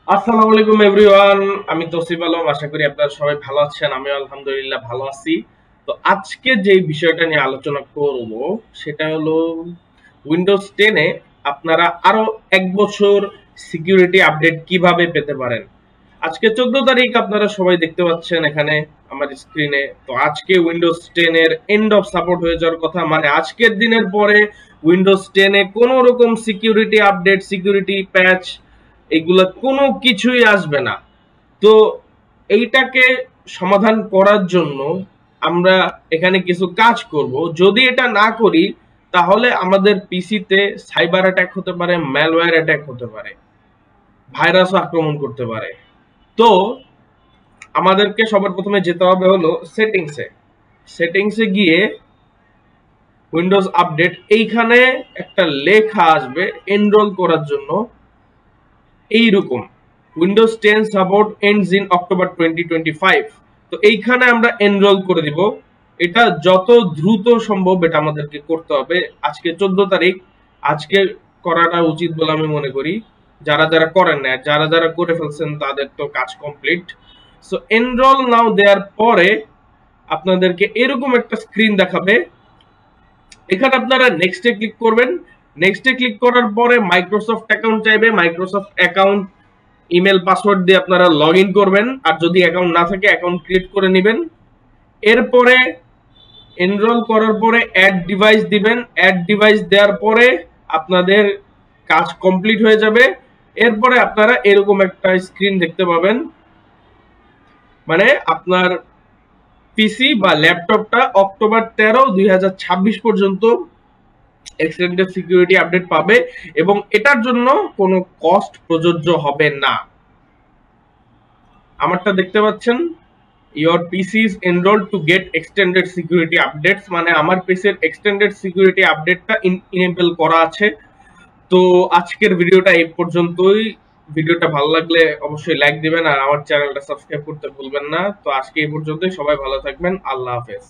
আসসালামু আলাইকুম এভরিওয়ান, আমি তৌসিফ আলম। আশা করি আপনারা সবাই ভালো আছেন। আমি আলহামদুলিল্লাহ ভালো আছি। তো আজকে যে বিষয়টা নিয়ে আলোচনা করব সেটা হলো উইন্ডোজ 10 এ আপনারা আরো 1 বছর সিকিউরিটি আপডেট কিভাবে পেতে পারেন। আজকে 14 তারিখ, আপনারা সবাই দেখতে পাচ্ছেন এখানে আমার স্ক্রিনে। তো আজকে উইন্ডোজ 10 এর এন্ড অফ সাপোর্ট হয়ে যাওয়ার কথা, মানে আজকের দিনের পরে উইন্ডোজ 10 এ কোনো রকম সিকিউরিটি আপডেট, সিকিউরিটি প্যাচ এগুলা কোনো কিছুই আসবে না। তো এইটাকে সমাধান করার জন্য আমরা এখানে কিছু কাজ করব। যদি এটা না করি তাহলে আমাদের পিসিতে সাইবার অ্যাটাক হতে পারে, ম্যালওয়্যার অ্যাটাক হতে পারে, ভাইরাস আক্রমণ করতে পারে। তো আমাদেরকে সবার প্রথমে যেতে হবে হলো সেটিংসে। সেটিংসে গিয়ে উইন্ডোজ আপডেট, এইখানে একটা লেখা আসবে এনরোল করার জন্য এইরকম, Windows 10 support ends in October 2025। তো এইখানে আমরা এনরোল করে দিব। এটা যত দ্রুত সম্ভব এটা আমাদেরকে করতে হবে। আজকে 14 তারিখ, আজকে করাটা উচিত বলে আমি মনে করি। যারা যারা করেন না, যারা যারা করে ফেলছেন তাদের তো কাজ কমপ্লিট। সো এনরোল নাও দেওয়ার পরে আপনাদেরকে এরকম একটা স্ক্রিন দেখাবে। এখানে আপনারা নেক্সটে ক্লিক করবেন। নেক্সটে ক্লিক করার পরে মাইক্রোসফট অ্যাকাউন্ট চাইবে। মাইক্রোসফট অ্যাকাউন্ট ইমেল পাসওয়ার্ড দিয়ে আপনারা লগ ইন করবেন, আর যদি অ্যাকাউন্ট না থাকে অ্যাকাউন্ট ক্রিয়েট করে নেবেন। এরপরে এনরোল করার পরে অ্যাড ডিভাইস দিবেন। অ্যাড ডিভাইস দেওয়ার পরে আপনাদের কাজ কমপ্লিট হয়ে যাবে। এরপরে আপনারা এরকম একটা স্ক্রিন দেখতে পাবেন, মানে আপনার পিসি বা ল্যাপটপটা অক্টোবর 13, 2026 পর্যন্ত এক্সটেন্ডেড সিকিউরিটি আপডেট পাবে এবং এটার জন্য কোনো কস্ট প্রযোজ্য হবে না। আমারটা দেখতে পাচ্ছেন, your PC is enrolled to get extended security updates, মানে আমার পিসির এক্সটেন্ডেড সিকিউরিটি আপডেটটা ইনেবল করা আছে। তো আজকের ভিডিওটা এই পর্যন্তই। ভিডিওটা ভালো লাগলে অবশ্যই লাইক দিবেন আর আমার চ্যানেলটা সাবস্ক্রাইব করতে ভুলবেন না। তো আজকে এই পর্যন্তই, সবাই ভালো থাকবেন। আল্লাহ হাফেজ।